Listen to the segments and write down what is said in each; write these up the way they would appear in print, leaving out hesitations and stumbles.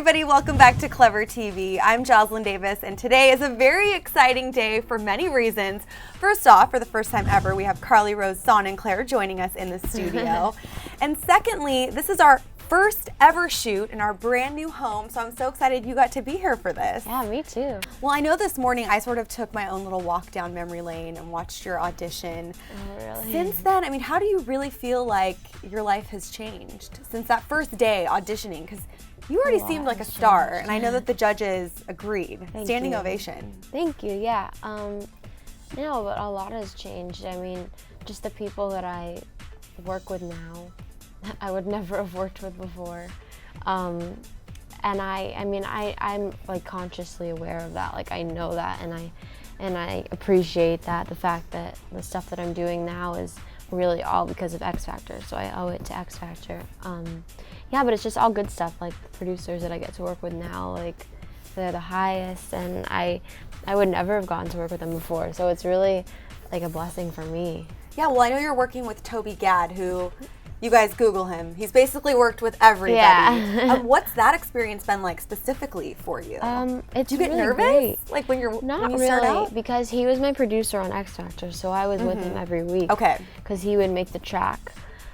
everybody, welcome back to ClevverTV. I'm Joslyn Davis, and today is a very exciting day for many reasons. First off, for the first time ever, we have Carly Rose Sonenclar joining us in the studio. And secondly, this is our first ever shoot in our brand new home, so I'm so excited you got to be here for this. Yeah, me too. Well, I know this morning I sort of took my own little walk down memory lane and watched your audition. Oh, really? Since then, I mean, how do you really feel like your life has changed since that first day auditioning? Because you already seemed like a star, and I know that the judges agreed. Standing ovation. Thank you, yeah. No, but a lot has changed. I mean, just the people that I work with now, I would never have worked with before. And I'm like consciously aware of that. Like I know that, and I appreciate that, the fact that the stuff that I'm doing now is really all because of X Factor, so I owe it to X Factor. Yeah, but it's just all good stuff. Like the producers that I get to work with now, like they're the highest, and I would never have gotten to work with them before, so it's really like a blessing for me. Yeah, well, I know you're working with Toby Gad, who, you guys Google him. He's basically worked with everybody. Yeah. What's that experience been like specifically for you? It's Do you get really nervous? Great. Like when you Not start really, out? because he was my producer on X Factor, so I was with him every week. Okay. Because he would make the track.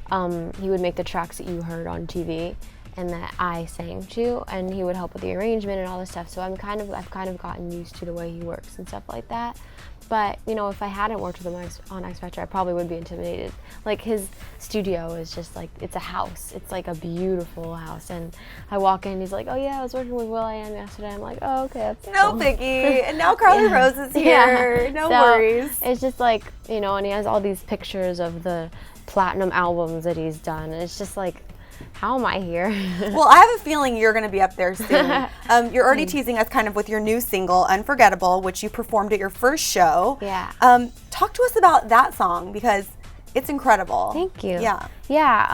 He would make the tracks that you heard on TV and that I sang to, and he would help with the arrangement and all this stuff. So I've kind of gotten used to the way he works and stuff like that. But you know, if I hadn't worked with him on X Factor, I probably would be intimidated. Like his studio is just like, it's a house. It's like a beautiful house. And I walk in, he's like, "Oh yeah, I was working with Will.i.am yesterday." I'm like, "Oh, okay, that's No cool." biggie. And now Carly Rose is here. Yeah. No So, worries. It's just like, you know, and he has all these pictures of the platinum albums that he's done. And it's just like, how am I here? Well, I have a feeling you're going to be up there soon. You're already teasing us kind of with your new single, Unforgettable, which you performed at your first show. Yeah. Talk to us about that song, because it's incredible. Thank you. Yeah. Yeah.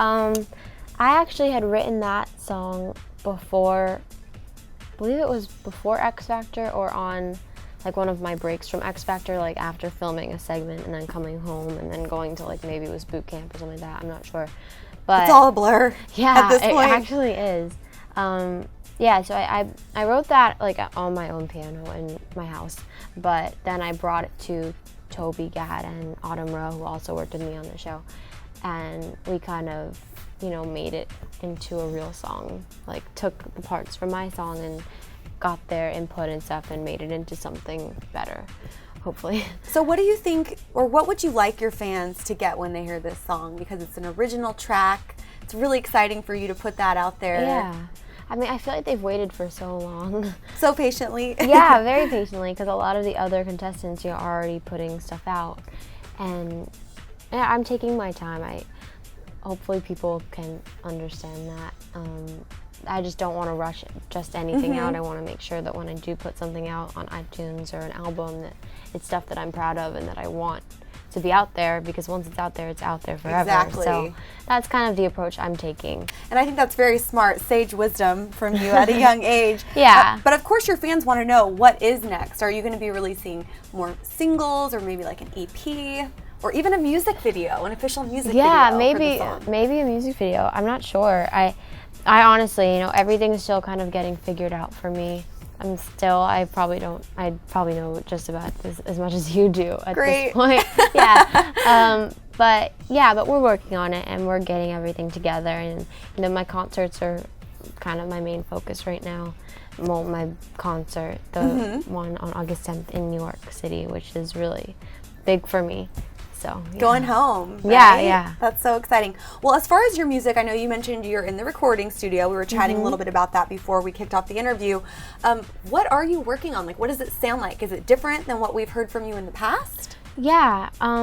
I actually had written that song before, I believe it was before X Factor, or on like one of my breaks from X Factor, like after filming a segment and then coming home and then going to like, maybe it was boot camp or something like that. I'm not sure. But It's all a blur at this point. It actually is. Yeah, so I wrote that like on my own piano in my house, but then I brought it to Toby Gad and Autumn Rowe, who also worked with me on the show, and we kind of, you know, made it into a real song. Like took the parts from my song and got their input and stuff and made it into something better, hopefully. So what do you think, or what would you like your fans to get when they hear this song? Because it's an original track. It's really exciting for you to put that out there. Yeah. I mean, I feel like they've waited for so long. So patiently. Yeah, very patiently, because a lot of the other contestants, are already putting stuff out. And yeah, I'm taking my time. Hopefully people can understand that. I just don't want to rush just anything out. I want to make sure that when I do put something out on iTunes or an album, that it's stuff that I'm proud of and that I want to be out there, because once it's out there forever. Exactly. So that's kind of the approach I'm taking. And I think that's very smart, sage wisdom from you at a young age. Yeah. But of course your fans want to know, what is next? Are you going to be releasing more singles, or maybe like an EP? Or even a music video, an official music video? Yeah, for the song? maybe a music video. I'm not sure. I honestly, everything's still kind of getting figured out for me. I probably know just about as much as you do at this point. Yeah. But we're working on it and we're getting everything together, and my concerts are kind of my main focus right now. Well, my concert, the one on August 10th in New York City, which is really big for me. So, yeah. Going home, right? Yeah. That's so exciting. Well, as far as your music, I know you mentioned you're in the recording studio. We were chatting a little bit about that before we kicked off the interview. What are you working on? Like, what does it sound like? Is it different than what we've heard from you in the past? Yeah. I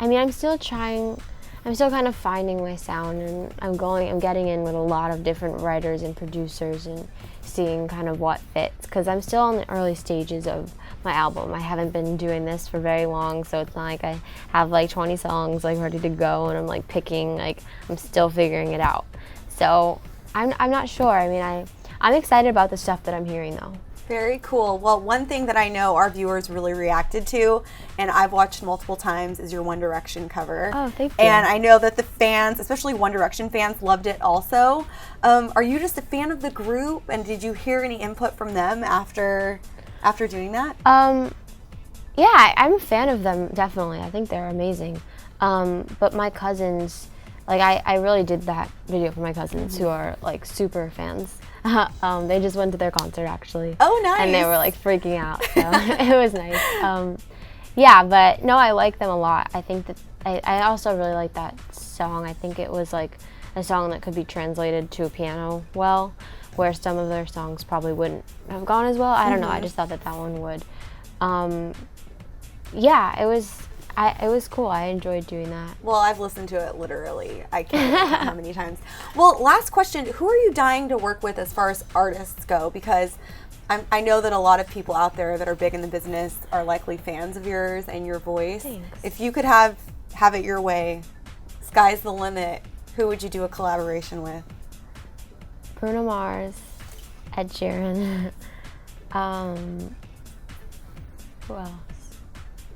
mean, I'm still kind of finding my sound, and I'm getting in with a lot of different writers and producers and seeing kind of what fits, because I'm still in the early stages of my album. I haven't been doing this for very long, so it's not like I have like 20 songs like ready to go and I'm like picking, like I'm still figuring it out. So I'm not sure. I mean, I'm excited about the stuff that I'm hearing though. Very cool. Well, one thing that I know our viewers really reacted to, and I've watched multiple times, is your One Direction cover. Oh, thank you. And I know that the fans, especially One Direction fans, loved it also. Are you just a fan of the group, and did you hear any input from them after doing that? Yeah, I'm a fan of them, definitely. I think they're amazing. But my cousins, like I really did that video for my cousins who are like super fans. They just went to their concert actually. Oh, nice. And they were like freaking out, so it was nice. Yeah, but no, I like them a lot. I think that I also really like that song. I think it was like a song that could be translated to a piano well, where some of their songs probably wouldn't have gone as well. I don't know, I just thought that one would. Yeah, it was cool. I enjoyed doing that. Well, I've listened to it literally. I can't count how many times. Well, last question. Who are you dying to work with as far as artists go? Because I know that a lot of people out there that are big in the business are likely fans of yours and your voice. Thanks. If you could have it your way, sky's the limit, who would you do a collaboration with? Bruno Mars, Ed Sheeran, who else?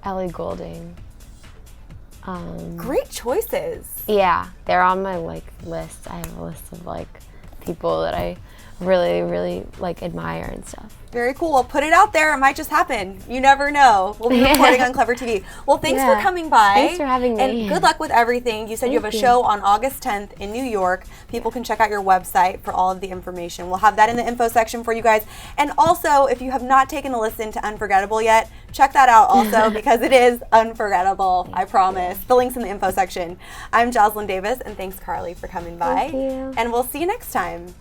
Ellie Goulding. Great choices. Yeah, they're on my like list. I have a list of like people that I really, really like admire and stuff. Very cool. Well, put it out there. It might just happen. You never know. We'll be recording on ClevverTV. Well, thanks for coming by. Thanks for having me. And good luck with everything. You said you have a show on August 10th in New York. People can check out your website for all of the information. We'll have that in the info section for you guys. And also, if you have not taken a listen to Unforgettable yet, check that out also because it is unforgettable. I promise. The link's in the info section. I'm Joslyn Davis, and thanks, Carly, for coming by. Thank you. And we'll see you next time.